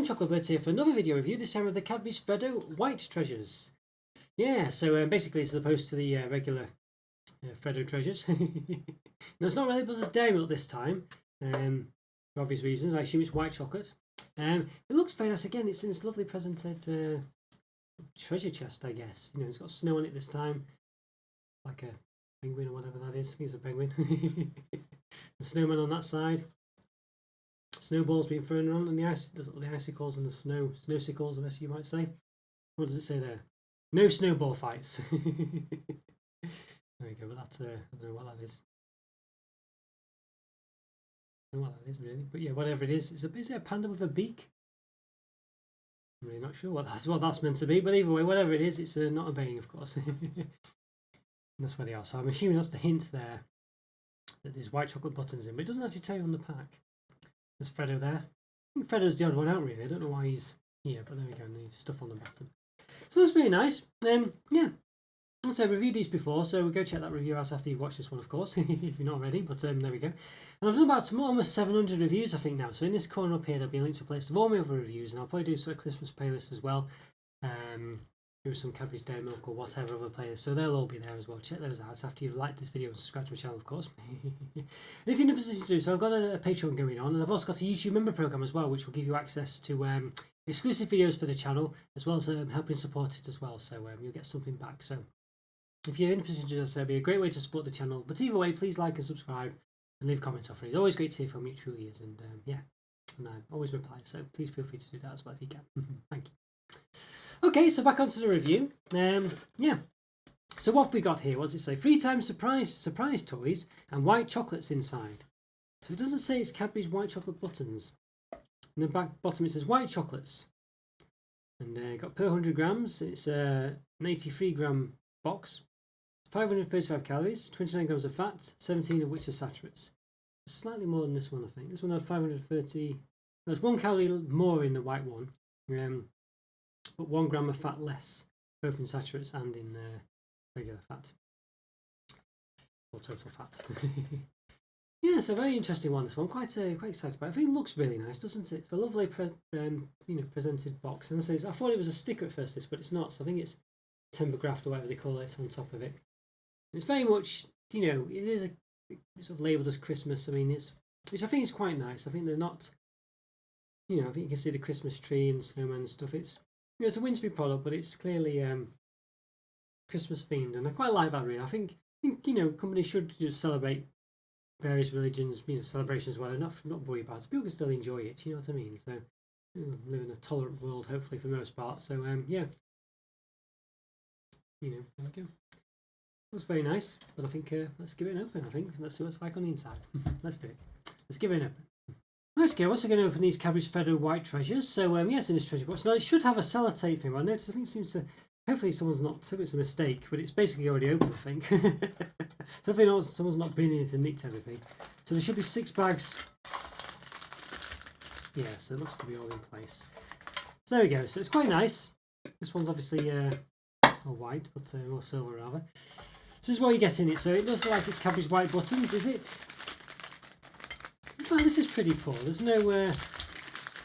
again, Chocobird here for another video review, this time of the Cadbury's Freddo White Treasures. Yeah, so basically it's opposed to the regular Freddo Treasures. No, it's not really Buzz's Dairy Milk this time, for obvious reasons. I assume it's white chocolate. It looks very nice. Again, it's in this lovely presented treasure chest, I guess. You know, it's got snow on it this time, like a penguin or whatever that is. I think it's a penguin. The snowman on that side. Snowballs being thrown around, and the icicles and the snowsicles, I guess you might say. What does it say there? No snowball fights. There we go. But that's I don't know what that is. I don't know what that is really, but yeah, whatever it is it a panda with a beak? I'm really not sure what that's meant to be, but either way, whatever it is, it's not a baying, of course. That's where they are. So I'm assuming that's the hint there that there's white chocolate buttons in, but it doesn't actually tell you on the pack. There's Freddo there. I think Freddo's the odd one out really. I don't know why he's here, but there we go. And there's stuff on the bottom. So that's really nice. Yeah. Also, I've reviewed these before, so go check that review out after you've watched this one, of course, if you're not already. But there we go. And I've done about almost 700 reviews, I think, now. So in this corner up here, there'll be a link to a place of all my other reviews, and I'll probably do sort of Christmas playlist as well. Do some Cadbury's Dairy Milk or whatever other players, so they'll all be there as well. Check those out after you've liked this video and subscribed to my channel, of course. And if you're in a position to do so, I've got a Patreon going on, and I've also got a YouTube member program as well, which will give you access to exclusive videos for the channel, as well as helping support it as well, so you'll get something back. So if you're in a position to do so, it'll be a great way to support the channel. But either way, please like and subscribe and leave comments off. It's always great to hear from you, it truly is, and yeah, and I always reply, so please feel free to do that as well if you can. Thank you. Okay, so back onto the review. Yeah. So what have we got here? What does it say? 3 times surprise toys and white chocolates inside. So it doesn't say it's Cadbury's white chocolate buttons. In the bottom it says white chocolates. And got per 100 grams. It's an 83 gram box. 535 calories, 29 grams of fat, 17 of which are saturates. Slightly more than this one, I think. This one had 530. There's 1 calorie more in the white one. But 1 gram of fat less, both in saturates and in regular fat, or total fat. Yeah, it's a very interesting one. This one, quite excited about it. I think it looks really nice, doesn't it? It's a lovely, presented box. And I thought it was a sticker at first, but it's not. So I think it's timber-graft or whatever they call it on top of it. And it's very much, it is it's sort of labelled as Christmas. I mean, which I think is quite nice. I think they're not, I think you can see the Christmas tree and snowman and stuff. It's a Winsby product, but it's clearly Christmas themed, and I quite like that. Really, I think companies should just celebrate various religions, celebrations as well. Not worry about it. People can still enjoy it. You know what I mean? So live in a tolerant world, hopefully for the most part. So yeah, there we go. That's very nice. But I think let's give it an open. I think let's see what it's like on the inside. Let's do it. Let's give it an open. Let's go. Also going to open these Cadbury's Freddo White Treasures. So yes, in this treasure box. Now it should have a sellotape thing. I noticed. I think it seems to. Hopefully someone's not. So it's a mistake, but it's basically already open. I think. So hopefully someone's not been in it and nicked everything. So there should be 6 bags. Yeah. So it looks to be all in place. So there we go. So it's quite nice. This one's obviously all white, but or silver rather. So this is what you get in it. So it looks like it's Cadbury's white buttons. Is it? Oh, this is pretty poor. There's no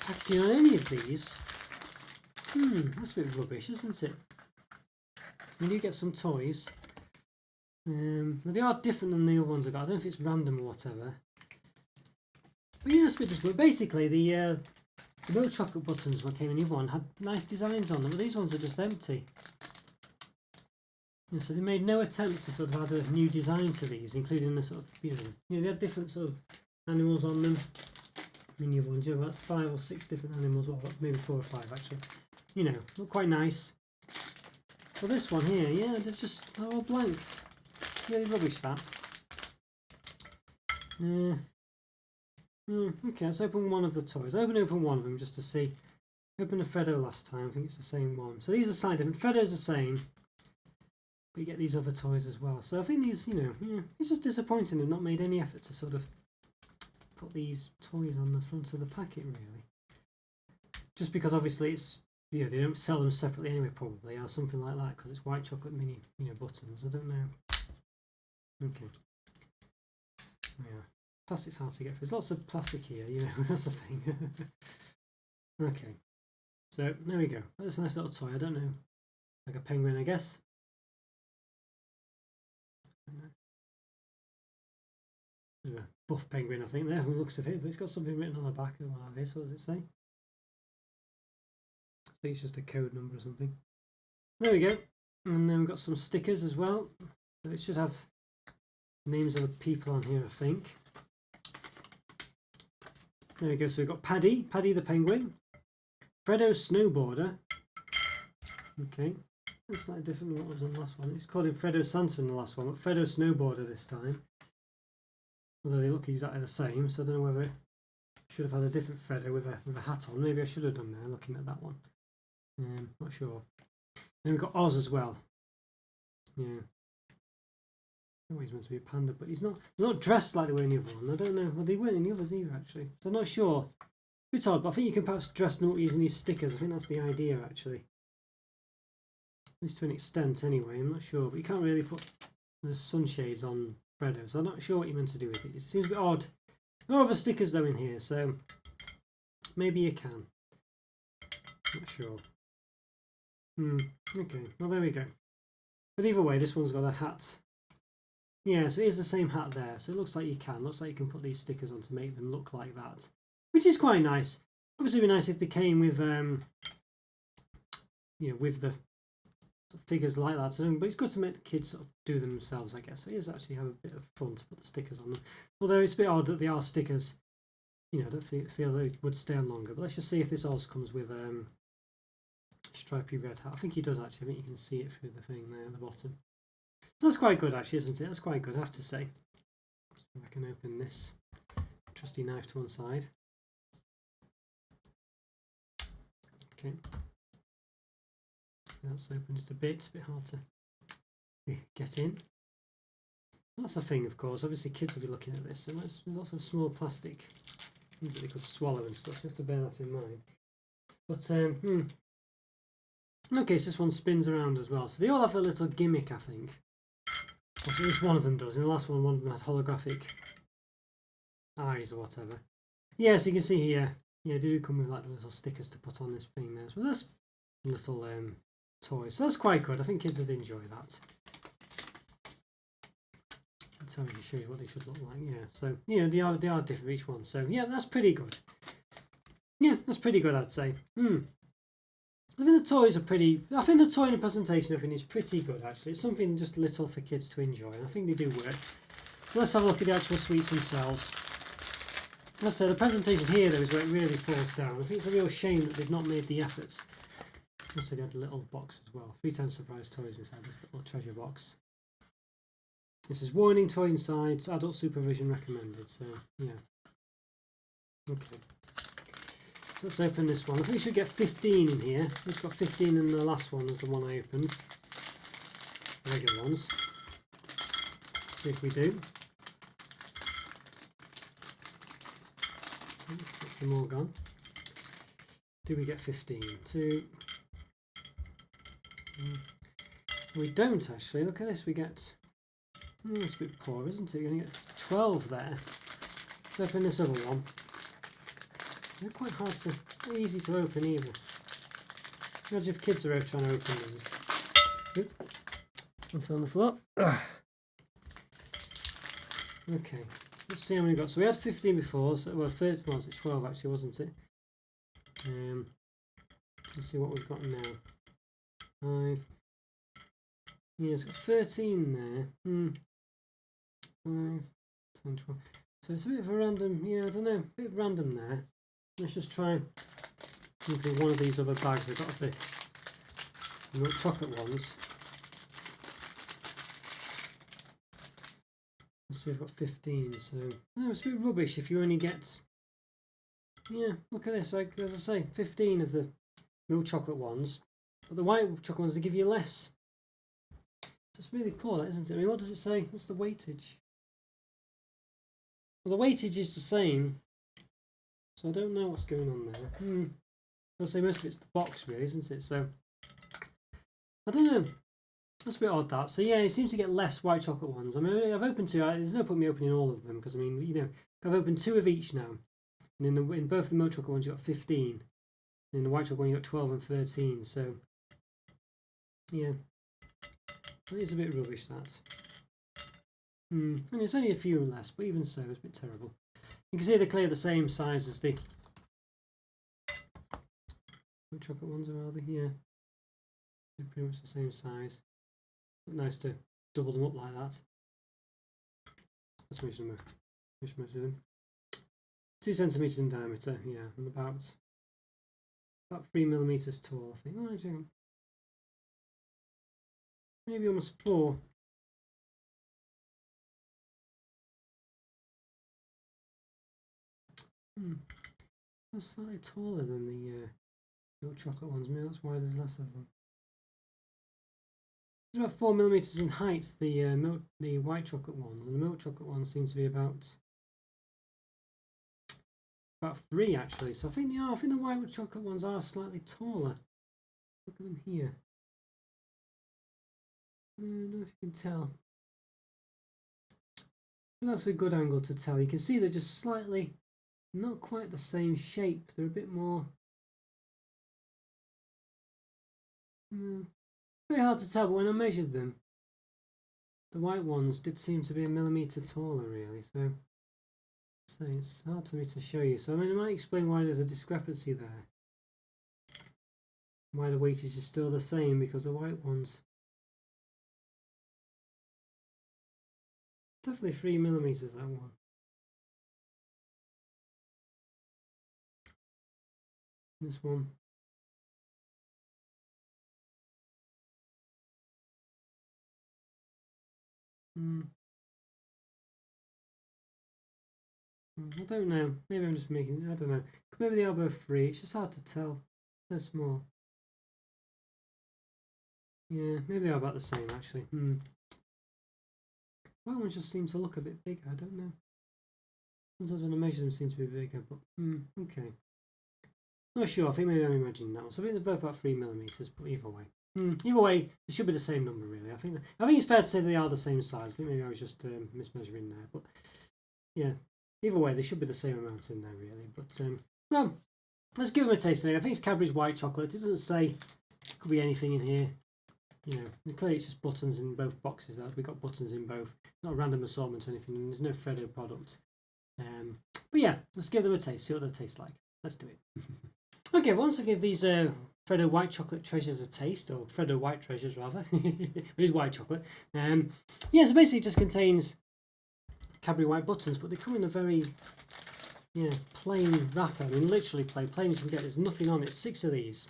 packaging on any of these. That's a bit rubbish, isn't it? You do get some toys. They are different than the other ones I got. I don't know if it's random or whatever. But yeah, that's a bit disappointing. Basically, the milk chocolate buttons, what came in the other one, had nice designs on them, but these ones are just empty. Yeah, so they made no attempt to sort of add a new design to these, including the sort of, they had different sort of animals on them. In the other ones, about 5 or 6 different animals, well, maybe 4 or 5 actually. Look quite nice. But this one here, yeah, they're all blank. Really rubbish that. Okay, let's open one of the toys. I open one of them just to see. Opened a Freddo last time, I think it's the same one. So these are slightly different. Freddo's the same. But you get these other toys as well. So I think these, it's just disappointing they've not made any effort to sort of put these toys on the front of the packet, really. Just because obviously it's, they don't sell them separately anyway, probably, or something like that, because it's white chocolate mini, buttons. I don't know. Okay. Yeah. Plastic's hard to get through. There's lots of plastic here, that's the thing. Okay. So there we go. That's a nice little toy. I don't know, like a penguin, I guess. A buff penguin, I think, there from the looks of it, but it's got something written on the back of one of this. What does it say? I think it's just a code number or something. There we go. And then we've got some stickers as well. So it should have names of the people on here, I think. There we go. So we've got Paddy the penguin, Freddo snowboarder. Okay, looks slightly different than what was on the last one. It's called him Freddo Santa in the last one, but Freddo snowboarder this time. Although they look exactly the same, so I don't know whether I should have had a different Freddo with a hat on. Maybe I should have done there, looking at that one. Not sure. Then we've got Oz as well. Yeah. Oh, he's meant to be a panda, but he's not dressed like they were in the other one. I don't know. Well, they weren't in the others either, actually. So I'm not sure. It's odd, but I think you can perhaps dress them up using these stickers. I think that's the idea, actually. At least to an extent, anyway. I'm not sure. But you can't really put the sunshades on Freddo, so I'm not sure what you're meant to do with it. It seems a bit odd. No other stickers, though, in here, so maybe you can. Not sure. Okay, well, there we go. But either way, this one's got a hat. Yeah, so it is the same hat there. So it looks like you can. Looks like you can put these stickers on to make them look like that, which is quite nice. Obviously, it'd be nice if they came with, with the figures like that. So, but it's good to make the kids sort of do them themselves, I guess. So it is actually have a bit of fun to put the stickers on them. Although it's a bit odd that they are stickers. I don't feel they would stay on longer. But let's just see if this Oz comes with stripy red hat. I think he does actually. I think you can see it through the thing there at the bottom. That's quite good, actually, isn't it? That's quite good, I have to say. See if I can open this trusty knife to one side. Okay. That's open just a bit hard to get in. That's a thing, of course. Obviously, kids will be looking at this. And there's lots of small plastic things that they could swallow and stuff, so you have to bear that in mind. But, okay, so this one spins around as well. So they all have a little gimmick, I think. At least one of them does. In the last one of them had holographic eyes or whatever. Yeah, so you can see here, they do come with like the little stickers to put on this thing there. So that's little toys. So that's quite good. I think kids would enjoy that. That's how you show you what they should look like. Yeah. So they are different each one. So yeah, that's pretty good. Yeah, that's pretty good, I'd say. I think the toys are pretty. I think the toy in the presentation, I think, is pretty good, actually. It's something just little for kids to enjoy, and I think they do work. Let's have a look at the actual sweets themselves. Let's say the presentation here, though, is where it really falls down. I think it's a real shame that they've not made the effort. Let's say they had a little box as well. 3 times surprise toys inside this little treasure box. This is warning, toy inside, adult supervision recommended. So, yeah. Okay. So let's open this one. I think we should get 15 in here. We've got 15 in the last one, was the one I opened. The regular ones. Let's see if we do. That's them all gone. Do we get 15? 2. We don't actually. Look at this. We get. It's a bit poor, isn't it? We're going to get 12 there. Let's open this other one. They're quite hard to, not easy to open either. Imagine if kids are out trying to open these. Oop. I fell on the floor. Ugh. Okay, let's see how many we got. So we had 15 before, so well, first was it 12 actually, wasn't it? Let's see what we've got now. 5. Yeah, it's got 13 there. 5, 10, 12. So it's a bit of a random, I don't know, a bit of random there. Let's just try into one of these other bags. I've got the milk chocolate ones. Let's see, I've got 15. So no, it's a bit rubbish if you only get. Yeah, look at this. Like as I say, 15 of the milk chocolate ones, but the white chocolate ones they give you less. So it's really poor, isn't it? I mean, what does it say? What's the weightage? Well, the weightage is the same. So I don't know what's going on there. I'll say most of it's the box, really, isn't it? So I don't know. That's a bit odd, that. So yeah, it seems to get less white chocolate ones. I mean, I've opened 2. There's no point me opening all of them because I mean, I've opened 2 of each now, and in both the milk chocolate ones you got 15. In the white chocolate one you got 12 and 13, so yeah, it is a bit rubbish that. And it's only a few less, but even so, it's a bit terrible. You can see they're clearly the same size as the chocolate ones, are they? Yeah, they're pretty much the same size. But nice to double them up like that. That's which number? Which measure them? 2 centimeters in diameter, yeah, and about 3 millimeters tall, I think. Oh, actually, maybe almost 4. That's slightly taller than the milk chocolate ones. Maybe that's why there's less of them. It's about 4 millimeters in height. The white chocolate ones, and the milk chocolate ones seem to be about 3 actually. So I think the white chocolate ones are slightly taller. Look at them here. I don't know if you can tell. That's a good angle to tell. You can see they're just slightly, not quite the same shape. They're a bit more. Very hard to tell, but when I measured them, the white ones did seem to be a millimeter taller, really. So it's hard for me to show you. So I mean, it might explain why there's a discrepancy there. Why the weightage is still the same, because the white ones definitely 3 millimeters. That one. This one. I don't know. Maybe I'm just making. I don't know. Maybe they are both 3. It's just hard to tell. They're small. Yeah, maybe they are about the same actually. White ones just seem to look a bit bigger. I don't know. Sometimes when I measure them, seem to be bigger. But okay. Not sure. I think maybe I'm imagining that one. So I think they're both about 3 millimeters. But either way, it should be the same number really. I think it's fair to say they are the same size. I think maybe I was just mismeasuring there. But yeah, either way, they should be the same amount in there really. But well, let's give them a taste anyway. I think it's Cadbury's white chocolate. It doesn't say. It could be anything in here. You know, clearly it's just buttons in both boxes. We've got buttons in both. Not a random assortment or anything. And there's no Freddo product. But yeah, let's give them a taste. See what they taste like. Let's do it. Okay, once I give these Freddo white chocolate treasures a taste, or Freddo white treasures rather. It is white chocolate. Yeah, so basically it just contains Cadbury white buttons, but they come in a very plain wrapper. I mean, literally plain as you can get. There's nothing on it. 6 of these.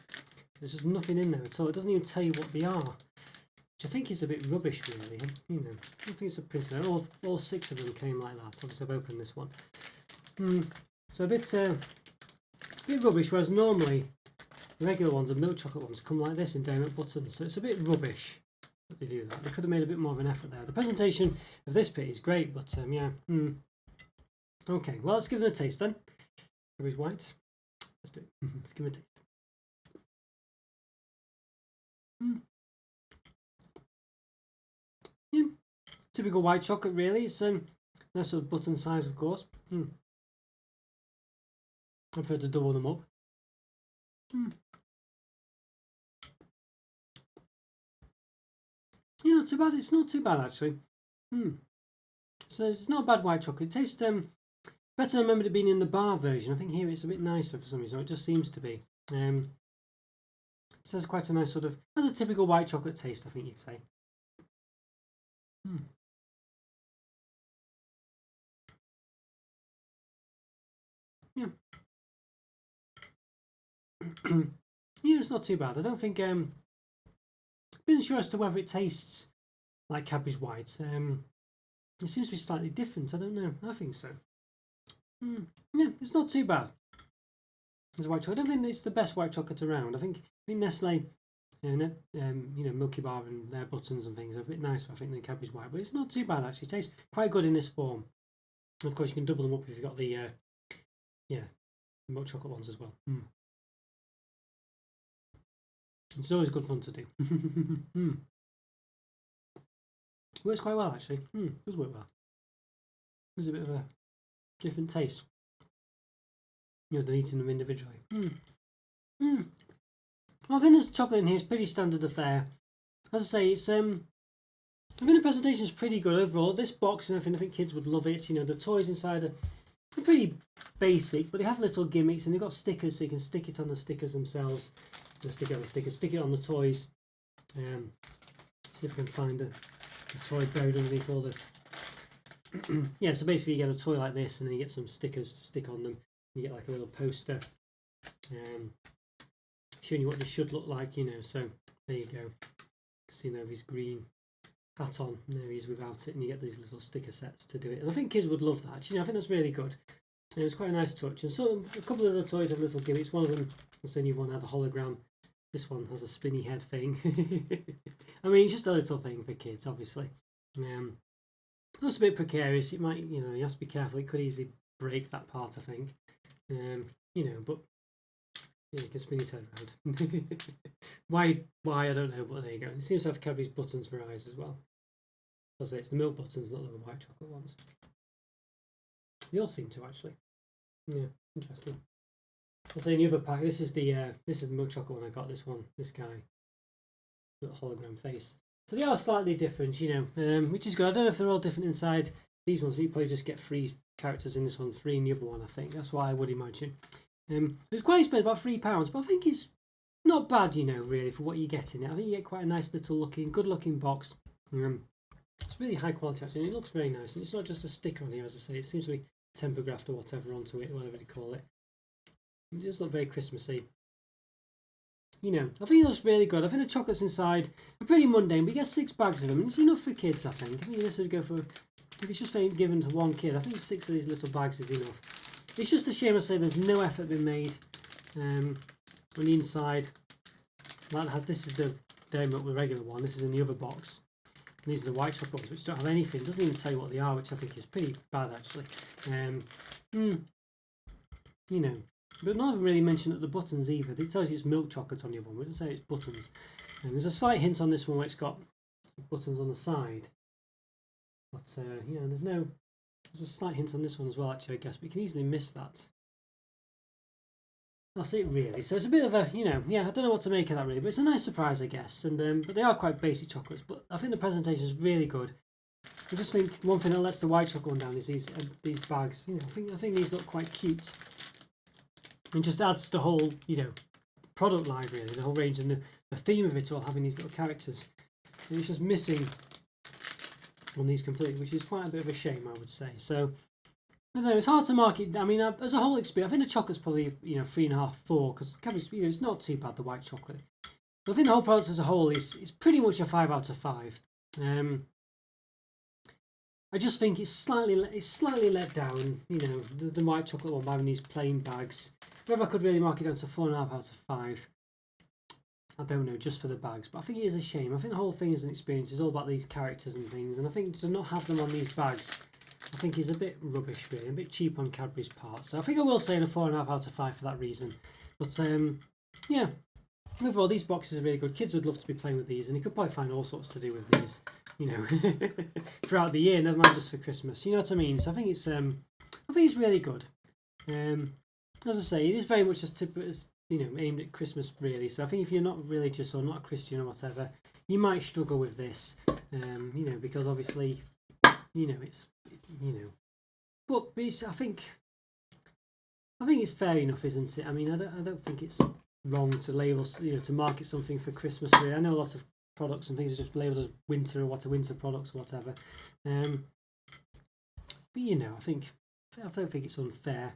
There's just nothing in there at all. It doesn't even tell you what they are, which I think is a bit rubbish, really. You know, I don't think it's a prisoner. All 6 of them came like that. Obviously, I've opened this one. So a bit rubbish. Whereas normally the regular ones, the milk chocolate ones, come like this in donut buttons. So it's a bit rubbish that they do that. They could have made a bit more of an effort there. The presentation of this bit is great, but yeah. Okay, well, let's give them a taste then. Cadbury's white. Let's do it. Let's give it a taste. Yeah, typical white chocolate really. It's nice sort of button size, of course. I prefer to double them up. Yeah, not too bad. It's not too bad actually. So it's not a bad white chocolate. It tastes better than I remembered it being in the bar version. I think here it's a bit nicer for some reason. It just seems to be. It has quite a nice sort of, has a typical white chocolate taste, I think you'd say. Yeah. Yeah, it's not too bad. I don't think I'm not sure as to whether it tastes like Cadbury's white. It seems to be slightly different. I don't know. I think so. Yeah, it's not too bad. It's white chocolate. I don't think it's the best white chocolate around. I think Nestle, Milky Bar and their buttons and things are a bit nicer, I think, than Cadbury's white. But it's not too bad actually. It tastes quite good in this form. And of course, you can double them up if you've got the milk chocolate ones as well. It's always good fun to do. Works quite well actually. Does work well. There's a bit of a different taste. Than eating them individually. I think this chocolate in here is pretty standard affair. As I say, it's I think the presentation is pretty good overall. This box and everything, I think kids would love it. You know, the toys inside are pretty basic, but they have little gimmicks and they've got stickers, so you can stick it on the stickers themselves. So stick it on the stickers, stick it on the toys. See if we can find a toy buried underneath all the. Yeah, so basically you get a toy like this, and then you get some stickers to stick on them. You get like a little poster, showing you what they should look like. You know, so there you go. See there his green hat on, and there he is without it, and you get these little sticker sets to do it. And I think kids would love that. You know, I think that's really good. And it's quite a nice touch. And so a couple of the toys have little gimmicks. One of them, the new one, had a hologram. This one has a spinny head thing. I mean, it's just a little thing for kids, obviously. It's a bit precarious. It might, you know, you have to be careful. It could easily break that part, I think. You know, but yeah, you can spin his head around. Why? I don't know, but there you go. It seems to have Cadbury's buttons for eyes as well. I'll say it's the milk buttons, not the white chocolate ones. They all seem to actually. Yeah, interesting. I'll say in the other pack. This is the milk chocolate one I got. This one, this guy, little hologram face. So they are slightly different, you know, which is good. I don't know if they're all different inside these ones. But you probably just get 3 characters in this one, 3 in the other one. I think that's what I would imagine. It's quite expensive, about £3, but I think it's not bad, you know, really for what you get in it. I think you get quite a nice little good looking box. It's really high quality actually, and it looks very nice. And it's not just a sticker on here, as I say. It seems to be tempographed or whatever onto it, whatever they call it. It does look very Christmassy. You know, I think it looks really good. I think the chocolates inside are pretty mundane, but you get 6 bags of them, and it's enough for kids, I think. I think this would go for, if it's just given to one kid, I think 6 of these little bags is enough. It's just a shame, I say, there's no effort been made on the inside. This is the Dairy Milk, the regular one. This is in the other box. And these are the white chocolates, which don't have anything. It doesn't even tell you what they are, which I think is pretty bad, actually. You know. But none of them really mention at the buttons either. It tells you it's milk chocolate on the other one. It doesn't say it's buttons. And there's a slight hint on this one where it's got buttons on the side. But yeah, there's a slight hint on this one as well, actually, I guess. But you can easily miss that. That's it, really. So it's a bit of a, you know, yeah, I don't know what to make of that really, but it's a nice surprise, I guess. And but they are quite basic chocolates. But I think the presentation is really good. I just think one thing that lets the white chocolate one down is these bags. You know, I think these look quite cute. And just adds to the whole, you know, product line really, the whole range, and the theme of it all, having these little characters. And it's just missing on these completely, which is quite a bit of a shame, I would say. So, I don't know, it's hard to market. I mean, as a whole experience, I think the chocolate's probably, you know, 3.5, 4, because Cadbury's, you know, it's not too bad, the white chocolate. But I think the whole product as a whole is pretty much a 5 out of 5. I just think it's slightly let down, you know, the white chocolate one by having these plain bags. Whether I could really mark it down to 4.5 out of 5, I don't know, just for the bags. But I think it is a shame. I think the whole thing as an experience is all about these characters and things, and I think to not have them on these bags, I think is a bit rubbish, really, a bit cheap on Cadbury's part. So I think I will say a 4.5 out of 5 for that reason. But yeah, overall these boxes are really good. Kids would love to be playing with these, and you could probably find all sorts to do with these, you know, throughout the year, never mind just for Christmas. You know what I mean? So I think it's really good. As I say, it is very much as you know, aimed at Christmas really. So I think if you're not religious or not a Christian or whatever, you might struggle with this. You know, because obviously, you know, it's, you know, but I think it's fair enough, isn't it? I mean, I don't think it's wrong to label, you know, to market something for Christmas. Really, I know a lot of products and things are just labelled as winter or winter products or whatever. But you know, I don't think it's unfair.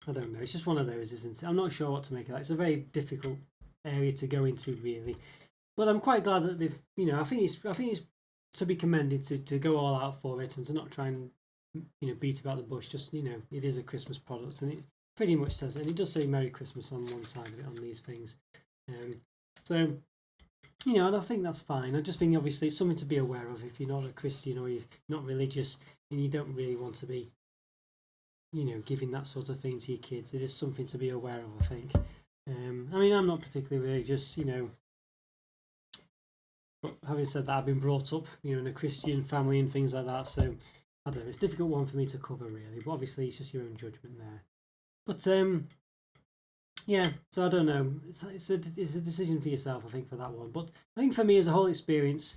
I don't know. It's just one of those, isn't it? I'm not sure what to make of that. It's a very difficult area to go into, really. But I'm quite glad that they've, you know, I think it's to be commended to go all out for it and to not try and, you know, beat about the bush. Just, you know, it is a Christmas product, and it pretty much says it. And it does say Merry Christmas on one side of it on these things. So, you know, and I think that's fine. I just think obviously it's something to be aware of if you're not a Christian or you're not religious and you don't really want to be, you know, giving that sort of thing to your kids. It is something to be aware of, I think. I mean, I'm not particularly religious, you know, but having said that, I've been brought up, you know, in a Christian family and things like that, so I don't know, it's a difficult one for me to cover really, but obviously it's just your own judgment there. But yeah, so I don't know. It's a decision for yourself, I think, for that one. But I think for me, as a whole experience,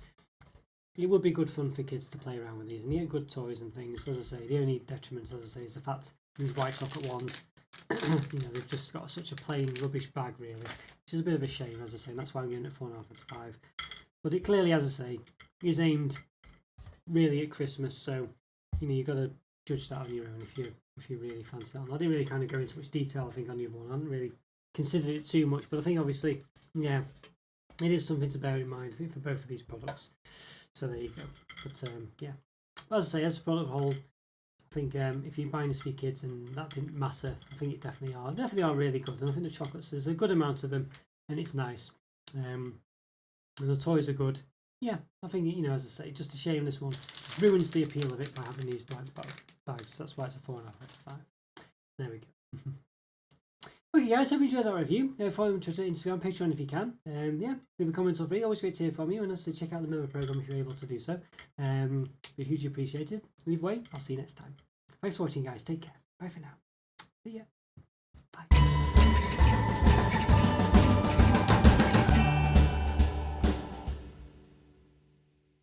it would be good fun for kids to play around with these, and you get good toys and things. As I say, the only detriment, as I say, is the fact these white chocolate ones, they've just got such a plain rubbish bag, really, which is a bit of a shame, as I say. And that's why I'm giving it 4.5 out of 5. But it clearly, as I say, is aimed really at Christmas, so you've got to judge that on your own if you really fancy that one. I didn't really kind of go into much detail, I think, on the other one. I hadn't really considered it too much, but I think obviously, yeah, it is something to bear in mind, I think, for both of these products. So there you go. But yeah, but as I say, as a product whole, I think if you're buying this for your kids and that didn't matter, I think it definitely are really good. And I think the chocolates, there's a good amount of them, and it's nice. And the toys are good. Yeah, I think, as I say, just a shame this one ruins the appeal of it by having these black bags. That's why it's a 4.5 out of 5. There we go. Okay, guys, hope you enjoyed that review. Follow me on Twitter, Instagram, Patreon if you can. Yeah, leave a comment or free. Always great to hear from you, and also check out the member program if you're able to do so. Be hugely appreciated. Leave way. I'll see you next time. Thanks for watching, guys. Take care. Bye for now. See ya.